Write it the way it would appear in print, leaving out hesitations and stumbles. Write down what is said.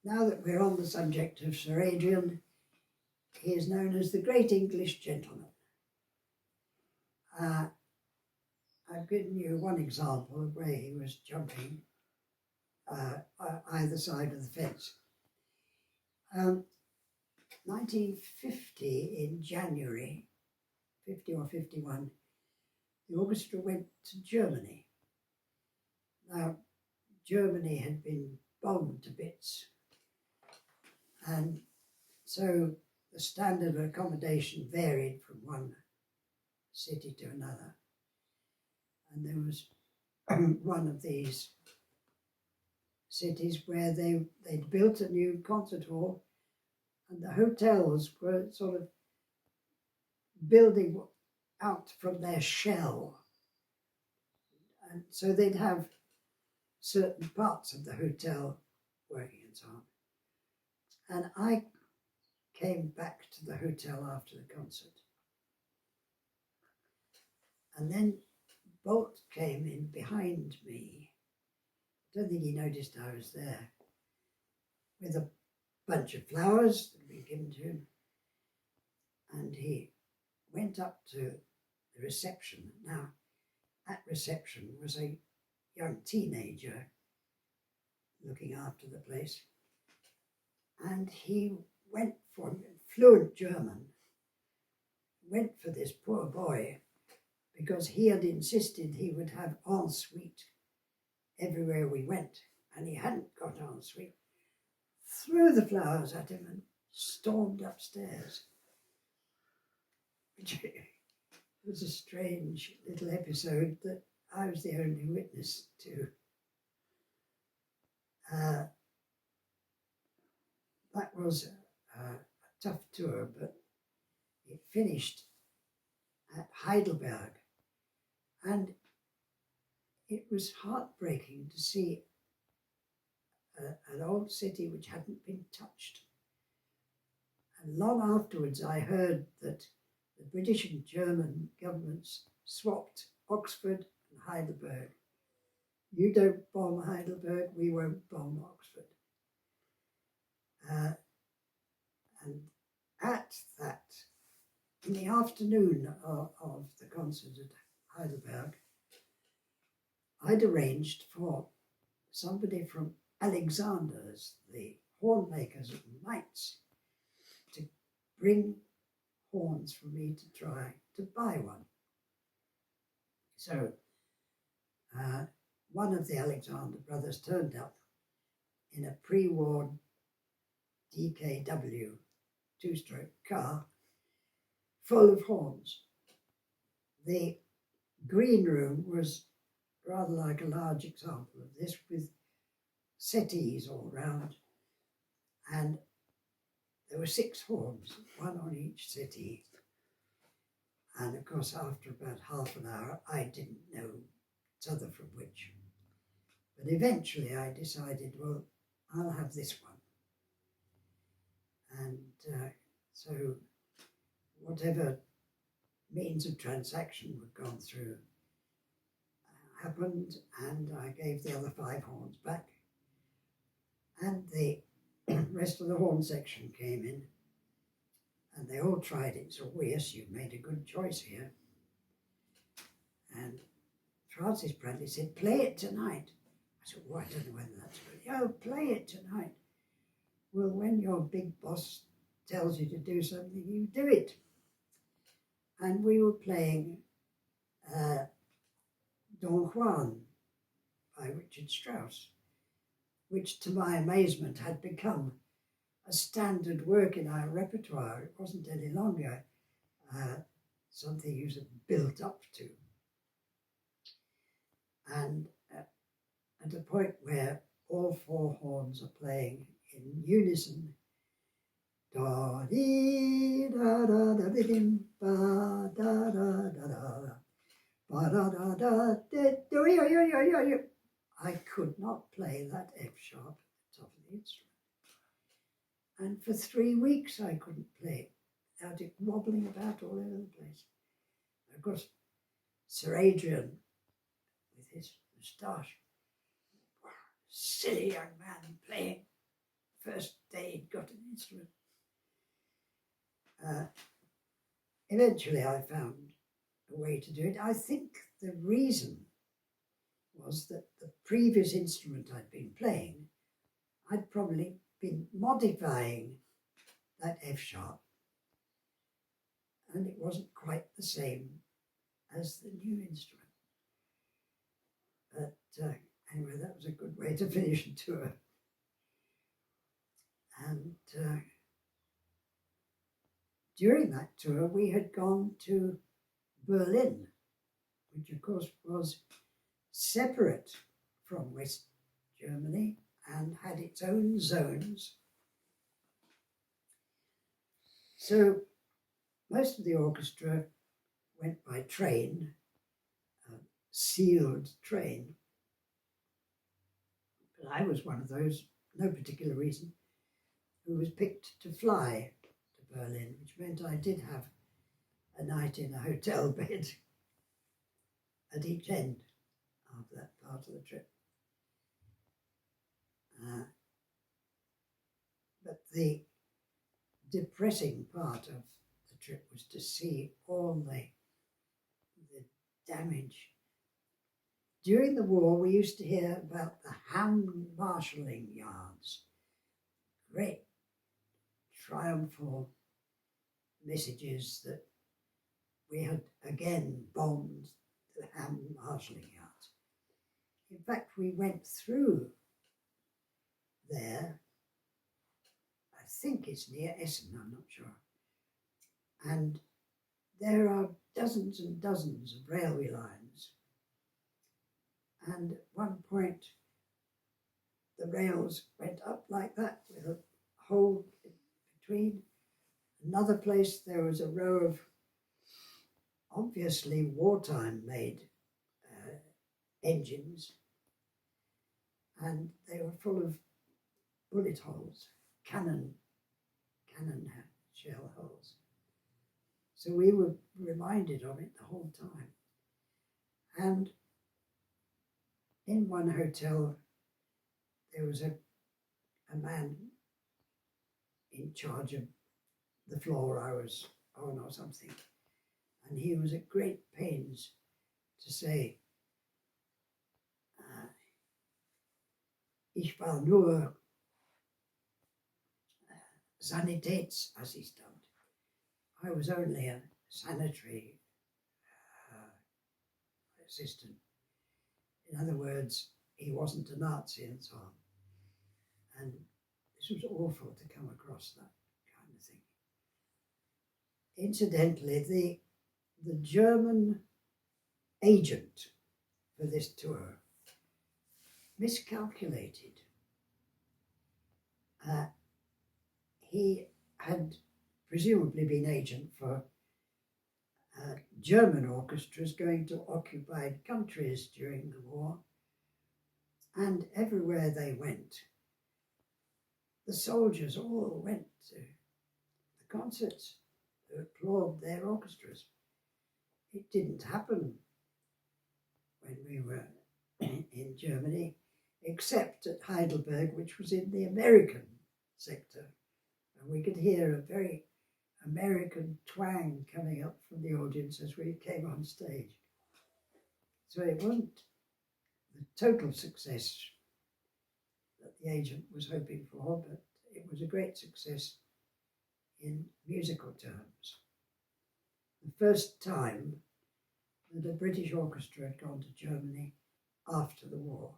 now that we're on the subject of Sir Adrian, he is known as the Great English Gentleman. I've given you one example of where he was jumping either side of the fence. 1950, in January, 50 or 51, the orchestra went to Germany. Now, Germany had been bombed to bits, and so the standard of accommodation varied from one city to another. And there was one of these cities where they'd built a new concert hall, and the hotels were sort of building out from their shell. And so they'd have certain parts of the hotel working and so on. And I came back to the hotel after the concert. And then Boult came in behind me. I don't think he noticed I was there, with a bunch of flowers that had been given to him. And he went up to the reception. Now, at reception was a young teenager looking after the place. And he went for fluent German, went for this poor boy, because he had insisted he would have ensuite everywhere we went, and he hadn't got ensuite. Threw the flowers at him and stormed upstairs, which was a strange little episode that I was the only witness to. That was a tough tour, but it finished at Heidelberg, and it was heartbreaking to see an old city which hadn't been touched. And long afterwards I heard that the British and German governments swapped Oxford and Heidelberg. You don't bomb Heidelberg, we won't bomb Oxford. And at that, in the afternoon of the concert at Heidelberg, I'd arranged for somebody from Alexander's, the horn makers at Mainz, to bring horns for me to try to buy one. So one of the Alexander brothers turned up in a pre-war DKW two-stroke car full of horns. The green room was rather like a large example of this, with settees all round, and there were 6 horns, one on each settee. And of course, after about half an hour, I didn't know t'other from which. But eventually I decided, well, I'll have this one. And so whatever means of transaction were gone through happened, and I gave the other 5 horns back. And the rest of the horn section came in, and they all tried it. So, well, yes, you've made a good choice here. And Francis Bradley said, play it tonight. I said, well, I don't know whether that's good. Oh, play it tonight. Well, when your big boss tells you to do something, you do it. And we were playing Don Juan by Richard Strauss, which to my amazement had become a standard work in our repertoire. It wasn't any longer something you sort of built up to. And at a point where all 4 horns are playing in unison, da dee da da da dim ba da da da da ba da da da do yo yo yo yo yo. I could not play that F sharp at the top of the instrument, and for 3 weeks I couldn't play it without it wobbling about all over the place. Of course, Sir Adrian, with his moustache, silly young man playing first he'd got an instrument. Eventually I found a way to do it. I think the reason was that the previous instrument I'd been playing, I'd probably been modifying that F sharp, and it wasn't quite the same as the new instrument. But anyway, that was a good way to finish a tour. And during that tour, we had gone to Berlin, which of course was separate from West Germany and had its own zones. So most of the orchestra went by train, a sealed train. But I was one of those, no particular reason, who was picked to fly to Berlin, which meant I did have a night in a hotel bed at each end of that part of the trip. But the depressing part of the trip was to see all the damage. During the war, we used to hear about the ham marshalling yards, great triumphal messages that we had again bombed the ham marshalling yards. In fact, we went through there, I think it's near Essen, I'm not sure, and there are dozens and dozens of railway lines, and at one point the rails went up like that with a hole in between. Another place there was a row of obviously wartime made engines, and they were full of bullet holes, cannon shell holes. So we were reminded of it the whole time. And in one hotel, there was a man in charge of the floor I was on or something. And he was at great pains to say, ich war nur Sanitätsassistent. I was only a sanitary assistant. In other words, he wasn't a Nazi and so on. And this was awful to come across that kind of thing. Incidentally, the German agent for this tour miscalculated. He had presumably been agent for German orchestras going to occupied countries during the war, and everywhere they went, the soldiers all went to the concerts to applaud their orchestras. It didn't happen when we were in Germany, except at Heidelberg, which was in the American sector. And we could hear a very American twang coming up from the audience as we came on stage. So it wasn't the total success that the agent was hoping for, but it was a great success in musical terms. The first time that a British orchestra had gone to Germany after the war.